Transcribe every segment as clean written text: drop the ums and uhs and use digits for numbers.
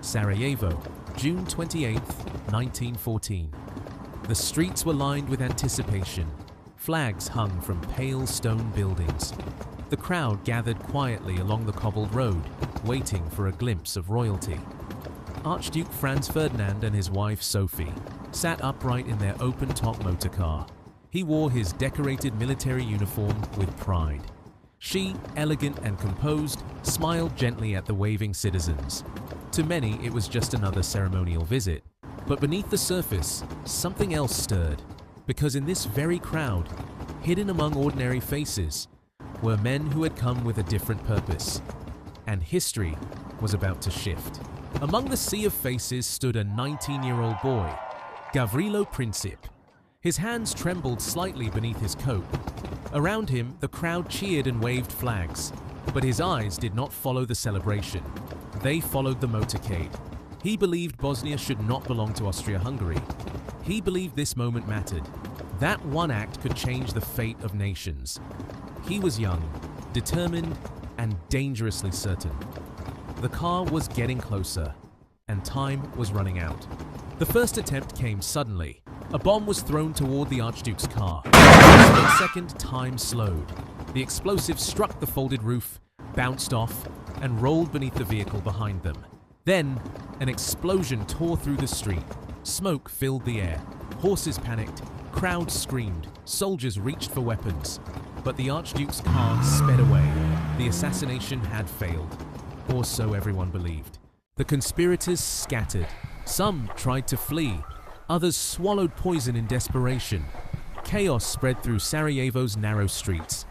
Sarajevo, June 28, 1914. The streets were lined with anticipation. Flags hung from pale stone buildings. The crowd gathered quietly along the cobbled road, waiting for a glimpse of royalty. Archduke Franz Ferdinand and his wife Sophie sat upright in their open-top motorcar. He wore his decorated military uniform with pride. She, elegant and composed, smiled gently at the waving citizens. To many, it was just another ceremonial visit. But beneath the surface, something else stirred. Because in this very crowd, hidden among ordinary faces, were men who had come with a different purpose. And history was about to shift. Among the sea of faces stood a 19-year-old boy, Gavrilo Princip. His hands trembled slightly beneath his coat. Around him, the crowd cheered and waved flags. But his eyes did not follow the celebration. They followed the motorcade. He believed Bosnia should not belong to Austria-Hungary. He believed this moment mattered. That one act could change the fate of nations. He was young, determined, and dangerously certain. The car was getting closer, and time was running out. The first attempt came suddenly. A bomb was thrown toward the Archduke's car. For a split second, time slowed. The explosive struck the folded roof, bounced off, and rolled beneath the vehicle behind them. Then, an explosion tore through the street. Smoke filled the air. Horses panicked. Crowds screamed. Soldiers reached for weapons. But the Archduke's car sped away. The assassination had failed. Or so everyone believed. The conspirators scattered. Some tried to flee. Others swallowed poison in desperation. Chaos spread through Sarajevo's narrow streets.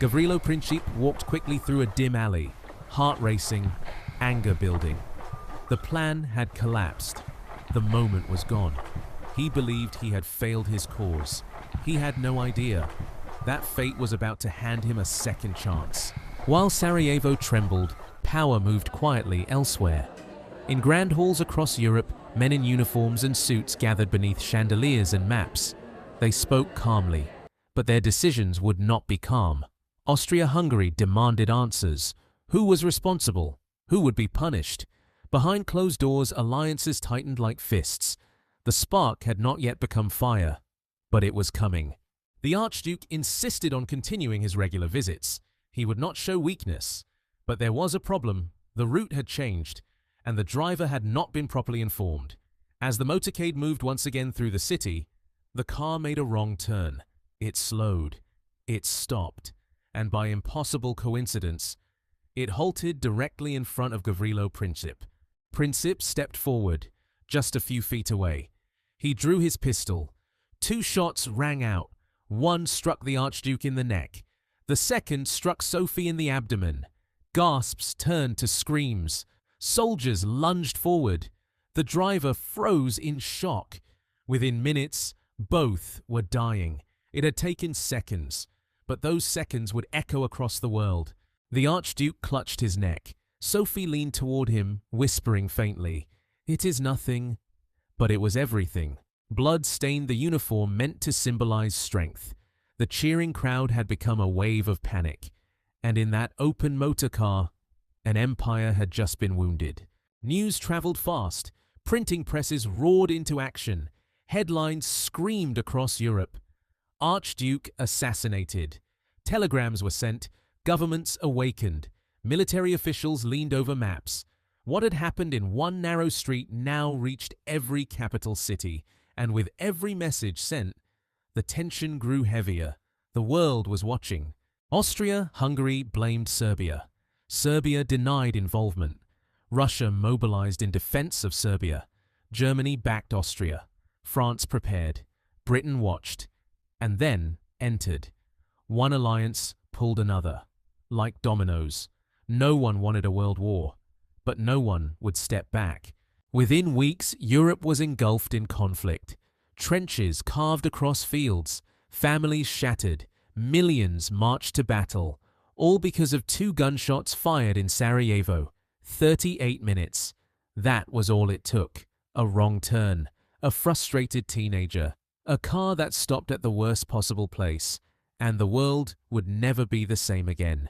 Gavrilo Princip walked quickly through a dim alley, heart racing, anger building. The plan had collapsed. The moment was gone. He believed he had failed his cause. He had no idea. That fate was about to hand him a second chance. While Sarajevo trembled, power moved quietly elsewhere. In grand halls across Europe, men in uniforms and suits gathered beneath chandeliers and maps. They spoke calmly, but their decisions would not be calm. Austria-Hungary demanded answers. Who was responsible? Who would be punished? Behind closed doors, alliances tightened like fists. The spark had not yet become fire, but it was coming. The Archduke insisted on continuing his regular visits. He would not show weakness. But there was a problem. The route had changed, and the driver had not been properly informed. As the motorcade moved once again through the city, the car made a wrong turn. It slowed. It stopped. And by impossible coincidence, it halted directly in front of Gavrilo Princip. Princip stepped forward, just a few feet away. He drew his pistol. 2 shots rang out. One struck the Archduke in the neck. The second struck Sophie in the abdomen. Gasps turned to screams. Soldiers lunged forward. The driver froze in shock. Within minutes, both were dying. It had taken seconds, but those seconds would echo across the world. The Archduke clutched his neck. Sophie leaned toward him, whispering faintly, "It is nothing." But it was everything. Blood stained the uniform meant to symbolize strength. The cheering crowd had become a wave of panic. And in that open motorcar, an empire had just been wounded. News traveled fast. Printing presses roared into action. Headlines screamed across Europe. Archduke assassinated. Telegrams were sent. Governments awakened. Military officials leaned over maps. What had happened in one narrow street now reached every capital city. And with every message sent, the tension grew heavier. The world was watching. Austria-Hungary blamed Serbia. Serbia denied involvement. Russia mobilized in defense of Serbia. Germany backed Austria. France prepared. Britain watched. And then entered. One alliance pulled another. Like dominoes. No one wanted a world war. But no one would step back. Within weeks, Europe was engulfed in conflict. Trenches carved across fields. Families shattered. Millions marched to battle. All because of 2 gunshots fired in Sarajevo. 38 minutes. That was all it took. A wrong turn. A frustrated teenager. A car that stopped at the worst possible place. And the world would never be the same again.